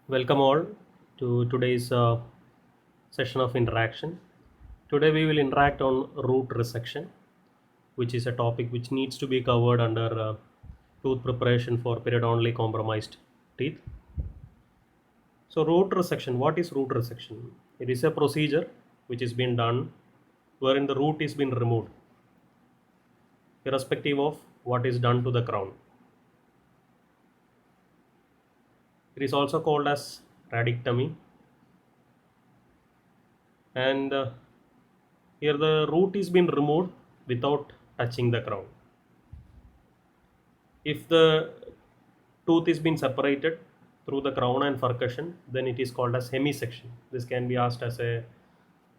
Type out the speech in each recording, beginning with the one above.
Welcome all to today's session of interaction. Today we will interact on root resection, which is a topic which needs to be covered under tooth preparation for periodontally compromised teeth. So root resection, what is root resection? It is a procedure which is being done wherein the root is being removed, irrespective of what is done to the crown. It is also called as radictomy, and here the root is being removed without touching the crown. If the tooth is being separated through the crown and furcation, then it is called as hemisection. This can be asked as a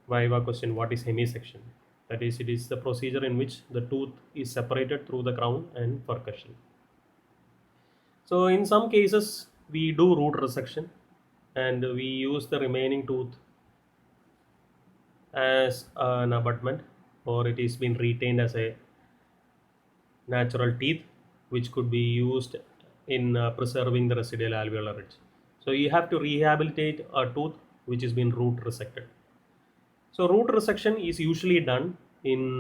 viva question: what is hemisection? That is, it is the procedure in which the tooth is separated through the crown and furcation. So in some cases we do root resection and we use the remaining tooth as an abutment, or it is been retained as a natural teeth which could be used in preserving the residual alveolar ridge. So you have to rehabilitate a tooth which has been root resected. So root resection is usually done in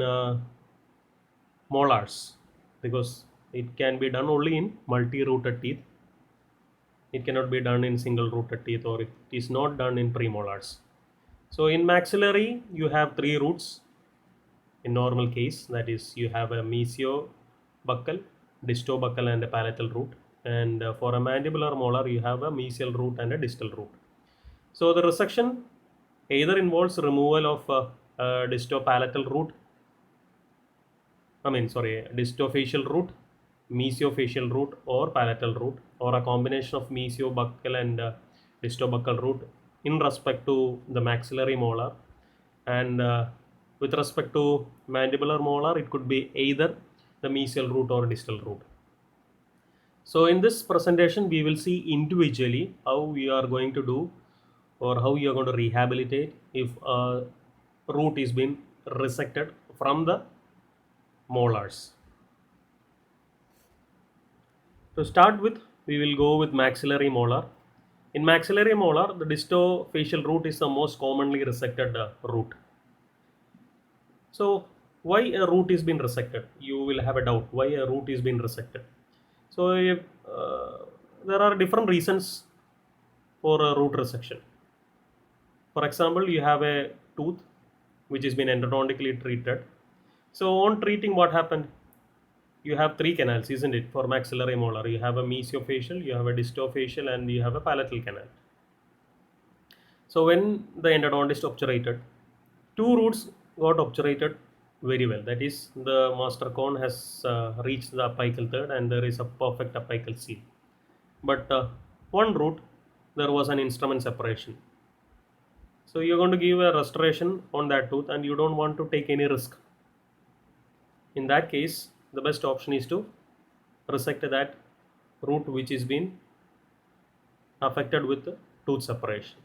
molars because it can be done only in multi-rooted teeth. It cannot be done in single-rooted teeth, or it is not done in premolars. So in maxillary, you have three roots in normal case. That is, you have a mesiobuccal, distobuccal, and a palatal root. And for a mandibular molar, you have a mesial root and a distal root. So the resection either involves removal of distopalatal root, distofacial root, mesiofacial root, or palatal root, or a combination of mesiobuccal and distobuccal root in respect to the maxillary molar. And with respect to mandibular molar, it could be either the mesial root or distal root. So in this presentation, we will see individually how we are going to do, or how you are going to rehabilitate if a root is being resected from the molars. To start with, we will go with maxillary molar. In maxillary molar, the distofacial root is the most commonly resected root. So why a root is being resected? You will have a doubt why a root is being resected. So if, there are different reasons for a root resection. For example, you have a tooth which has been endodontically treated. So on treating, what happened? You have three canals, isn't it? For maxillary molar, you have a mesiofacial, you have a distofacial, and you have a palatal canal. So when the endodontist obturated, two roots got obturated very well. That is, the master cone has reached the apical third, and there is a perfect apical seal. But one root, there was an instrument separation. So you're going to give a restoration on that tooth, and you don't want to take any risk. In that case, the best option is to resect that root which is been affected with the tooth separation.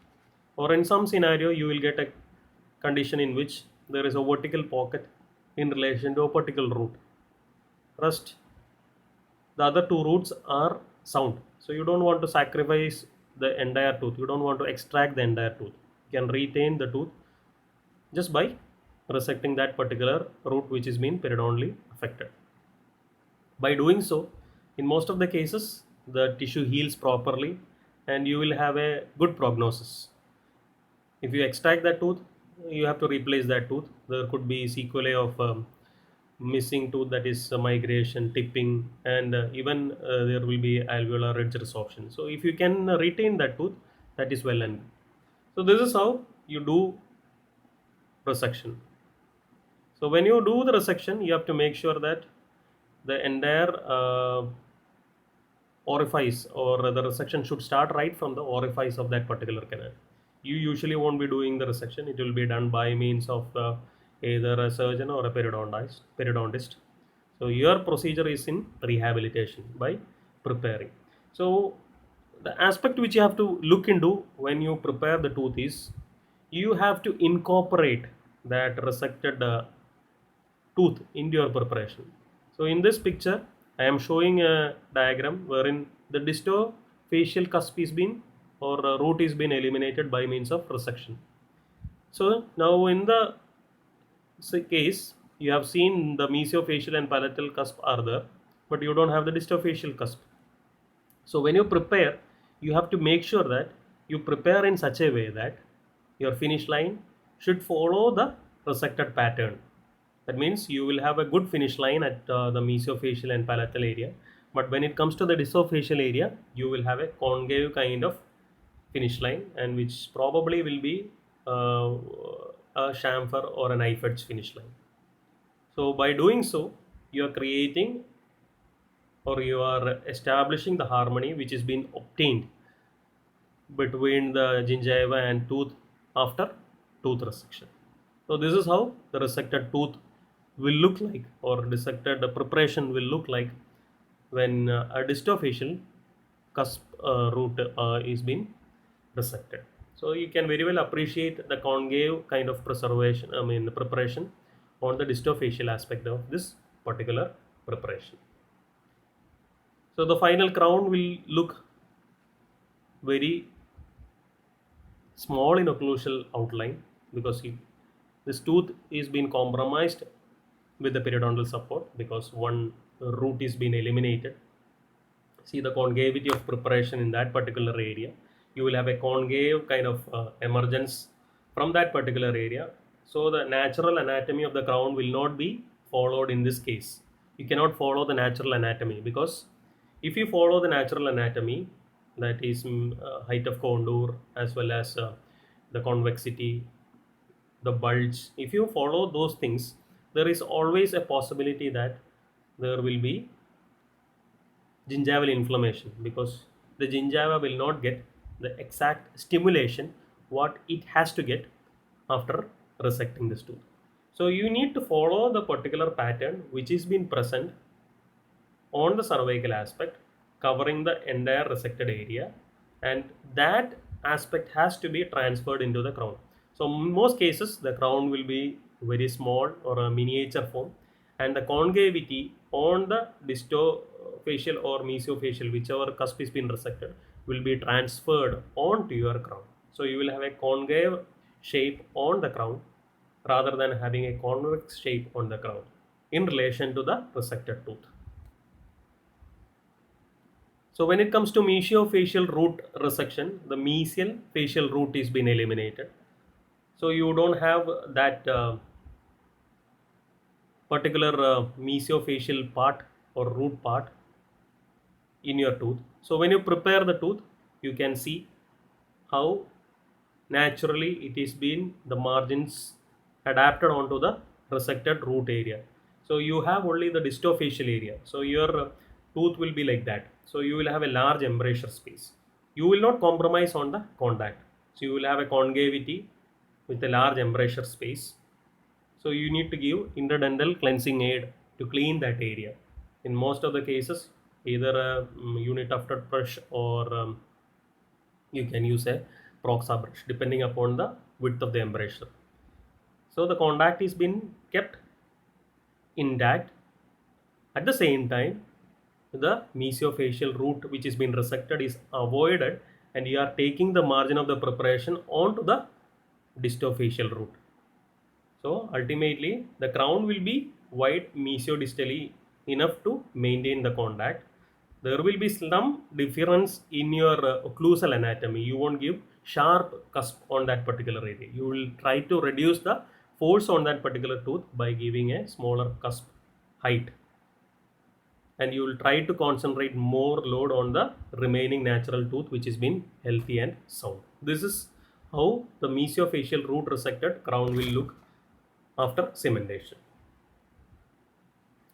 Or in some scenario, you will get a condition in which there is a vertical pocket in relation to a particular root. Rest, the other two roots are sound. So you don't want to sacrifice the entire tooth. You don't want to extract the entire tooth. You can retain the tooth just by resecting that particular root which is being periodontally affected. By doing so, in most of the cases, the tissue heals properly and you will have a good prognosis. If you extract that tooth, you have to replace that tooth. There could be sequelae of missing tooth, that is migration, tipping, and even there will be alveolar ridge resorption. So if you can retain that tooth, that is well and good. So this is how you do resection. So when you do the resection, you have to make sure that the entire orifice, or the resection should start right from the orifice of that particular canal. You usually won't be doing the resection. It will be done by means of either a surgeon or a periodontist. So your procedure is in rehabilitation by preparing. So the aspect which you have to look into when you prepare the tooth is you have to incorporate that resected tooth into your preparation. So in this picture, I am showing a diagram wherein the distofacial cusp is being or root is been eliminated by means of resection. So now in the case, you have seen the mesiofacial and palatal cusp are there, but you don't have the distofacial cusp. So when you prepare, you have to make sure that you prepare in such a way that your finish line should follow the resected pattern. That means you will have a good finish line at the mesiofacial and palatal area, but when it comes to the distofacial area, you will have a concave kind of finish line, and which probably will be uh, a chamfer or a knife edge finish line. So by doing so, you are creating or you are establishing the harmony which is being obtained between the gingiva and tooth after tooth resection. So this is how the resected tooth will look like, or dissected preparation will look like when a distofacial cusp root is being resected. So you can very well appreciate the concave kind of preservation, preparation on the distofacial aspect of this particular preparation. So the final crown will look very small in occlusal outline because this tooth is being compromised with the periodontal support because one root is being eliminated. See the concavity of preparation in that particular area. You will have a concave kind of emergence from that particular area. So the natural anatomy of the crown will not be followed in this case. You cannot follow the natural anatomy because if you follow the natural anatomy, that is height of contour as well as the convexity, the bulge, if you follow those things, there is always a possibility that there will be gingival inflammation because the gingiva will not get the exact stimulation what it has to get after resecting this tooth. So you need to follow the particular pattern which is been present on the cervical aspect covering the entire resected area, and that aspect has to be transferred into the crown. So in most cases the crown will be very small or a miniature form, and the concavity on the distofacial or mesiofacial, whichever cusp is been resected, will be transferred onto your crown. So you will have a concave shape on the crown rather than having a convex shape on the crown in relation to the resected tooth. So when it comes to mesiofacial root resection, the mesial facial root is been eliminated. So you don't have that particular mesiofacial part or root part in your tooth. So when you prepare the tooth, you can see how naturally it is been the margins adapted onto the resected root area. So you have only the distofacial area. So your tooth will be like that. So you will have a large embrasure space. You will not compromise on the contact. So you will have a concavity with a large embrasure space. So you need to give interdental cleansing aid to clean that area. In most of the cases, either a unit tufted brush or you can use a proxa brush depending upon the width of the embrasure. So the contact is been kept intact. At the same time, the mesiofacial root which is been resected is avoided, and you are taking the margin of the preparation onto the distofacial root. So ultimately the crown will be wide mesiodistally enough to maintain the contact. There will be some difference in your occlusal anatomy. You won't give sharp cusp on that particular area. You will try to reduce the force on that particular tooth by giving a smaller cusp height, and you will try to concentrate more load on the remaining natural tooth which is been healthy and sound. This is how the mesiofacial root resected crown will look after cementation.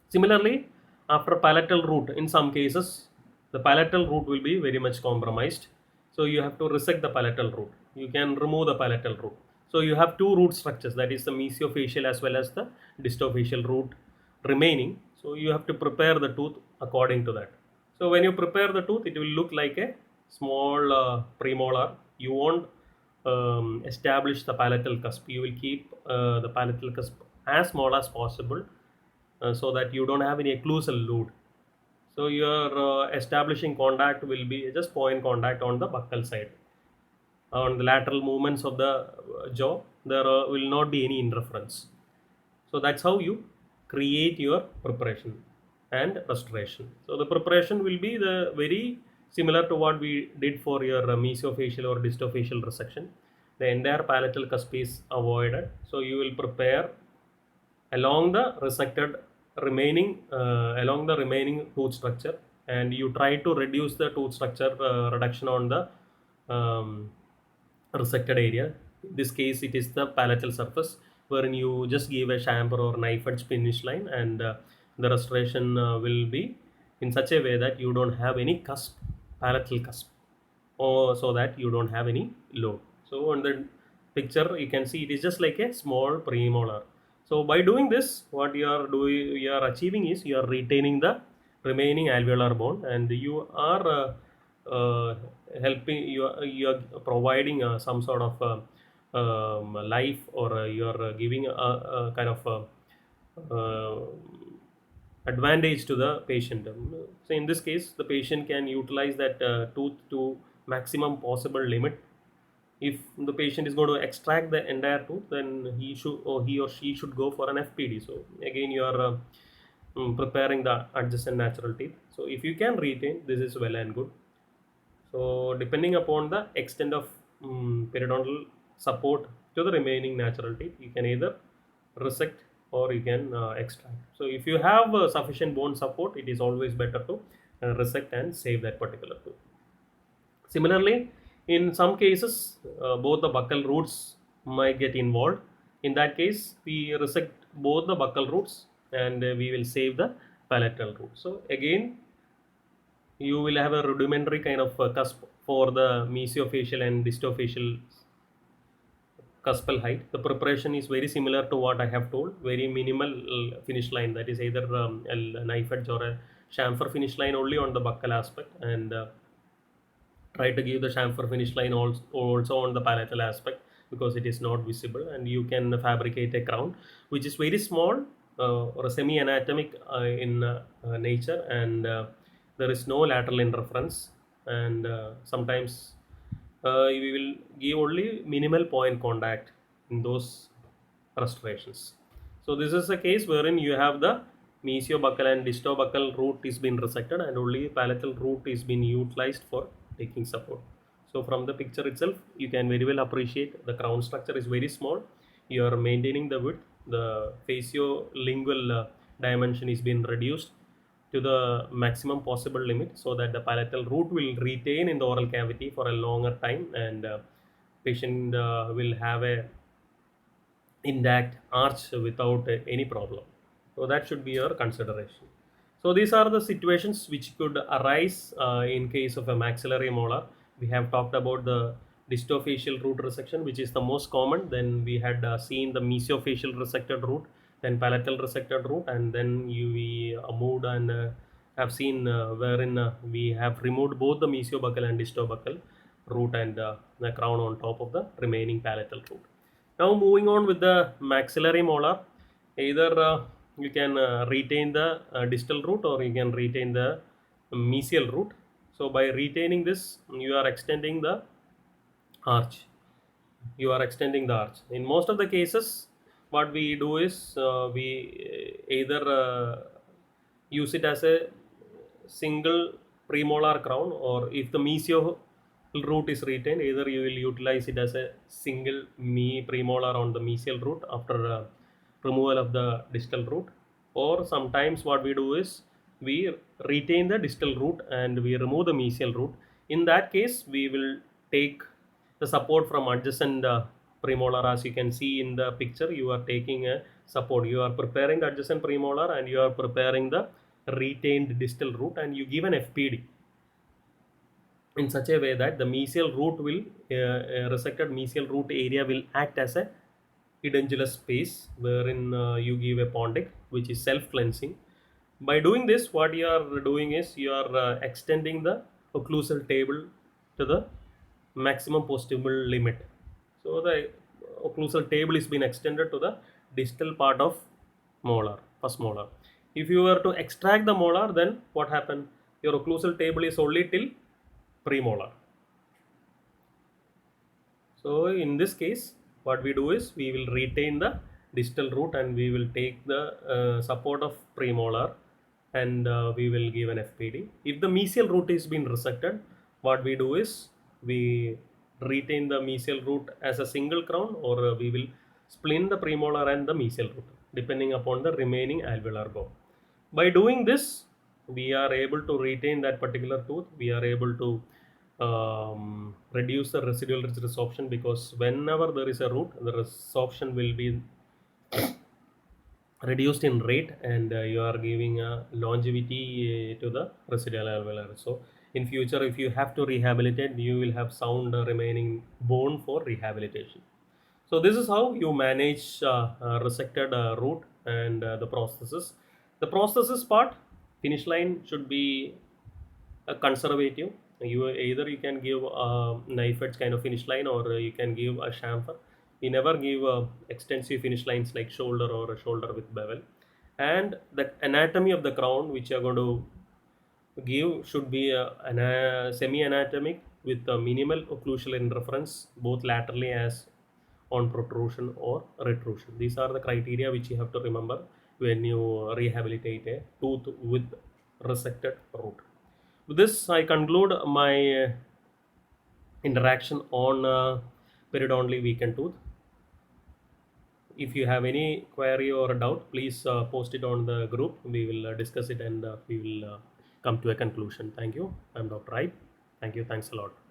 Similarly, after palatal root, in some cases, the palatal root will be very much compromised. So you have to resect the palatal root. You can remove the palatal root. So you have two root structures, that is the mesiofacial as well as the distofacial root remaining. So you have to prepare the tooth according to that. So when you prepare the tooth, it will look like a small premolar. You won't establish the palatal cusp. You will keep the palatal cusp as small as possible so that you don't have any occlusal load. So your establishing contact will be just point contact on the buccal side. on the lateral movements of the jaw, there will not be any interference. So that's how you create your preparation and restoration. So the preparation will be the very similar to what we did for your mesiofacial or distofacial resection. The entire palatal cusp is avoided. So you will prepare along the resected along the remaining tooth structure, and you try to reduce the tooth structure reduction on the um, resected area. In this case, it is the palatal surface, wherein you just give a chamfer or knife edge finish line, and the restoration will be in such a way that you don't have any cusp, palatal cusp, or so that you don't have any load. So on the picture, you can see it is just like a small premolar. So by doing this, what you are achieving is you are retaining the remaining alveolar bone, and you are helping you are providing some sort of life, or you are giving a kind of advantage to the patient. So in this case, the patient can utilize that tooth to maximum possible limit. If the patient is going to extract the entire tooth, then he or she should go for an FPD. So again, you are preparing the adjacent natural teeth. So if you can retain, this is well and good. So depending upon the extent of periodontal support to the remaining natural teeth, you can either resect or you can extract. So if you have sufficient bone support, it is always better to resect and save that particular tooth. Similarly, in some cases, both the buccal roots might get involved. In that case, we resect both the buccal roots, and we will save the palatal root. So again, you will have a rudimentary kind of cusp for the mesiofacial and distofacial cuspal height. The preparation is very similar to what I have told, very minimal finish line, that is either a knife edge or a chamfer finish line only on the buccal aspect, and try to give the chamfer finish line also on the palatal aspect, because it is not visible, and you can fabricate a crown which is very small or semi anatomic in nature, and there is no lateral interference, and sometimes we will give only minimal point contact in those restorations. So this is a case wherein you have the mesiobuccal and distobuccal root is been resected, and only palatal root is been utilized for taking support. So from the picture itself, you can very well appreciate the crown structure is very small. You are maintaining the width. The faciolingual dimension is being reduced to the maximum possible limit, so that the palatal root will retain in the oral cavity for a longer time, and patient will have a intact arch without any problem. So that should be your consideration. So these are the situations which could arise in case of a maxillary molar. We have talked about the distofacial root resection, which is the most common. Then we had seen the mesiofacial resected root, then palatal resected root, and then we moved and have seen wherein we have removed both the mesiobuccal and distobuccal root, and the crown on top of the remaining palatal root. Now moving on with the maxillary molar, either you can retain the distal root, or you can retain the mesial root. So by retaining this, you are extending the arch. You are extending the arch. In most of the cases, what we do is we either use it as a single premolar crown, or if the mesial root is retained, either you will utilize it as a single premolar on the mesial root after removal of the distal root, or sometimes what we do is we retain the distal root and we remove the mesial root. In that case, we will take the support from adjacent premolar. As you can see in the picture, you are taking a support. You are preparing the adjacent premolar, and you are preparing the retained distal root, and you give an FPD in such a way that the mesial root will resected mesial root area will act as a edentulous space, wherein you give a pontic which is self-cleansing. By doing this, what you are doing is you are extending the occlusal table to the maximum possible limit. So the occlusal table is being extended to the distal part of molar, first molar. If you were to extract the molar, then what happened? Your occlusal table is only till premolar. So in this case, what we do is we will retain the distal root and we will take the support of premolar, and we will give an FPD. If the mesial root is been resected, what we do is we retain the mesial root as a single crown, or we will splint the premolar and the mesial root depending upon the remaining alveolar bone. By doing this, we are able to retain that particular tooth. We are able to reduce the residual ridge resorption, because whenever there is a root, the resorption will be reduced in rate, and you are giving a longevity to the residual alveolar. So in future, if you have to rehabilitate, you will have sound remaining bone for rehabilitation. So this is how you manage resected root and the prosthesis. The prosthesis part, finish line should be conservative. You can give a knife edge kind of finish line, or you can give a chamfer. We never give extensive finish lines like shoulder or a shoulder with bevel. And the anatomy of the crown which you are going to give should be semi-anatomic with a minimal occlusal interference both laterally as on protrusion or retrusion. These are the criteria which you have to remember when you rehabilitate a tooth with resected root. With this, I conclude my interaction on periodontally weakened tooth. If you have any query or doubt, please post it on the group. We will discuss it, and we will come to a conclusion. Thank you. I'm Dr. Ibe. Thank you. Thanks a lot.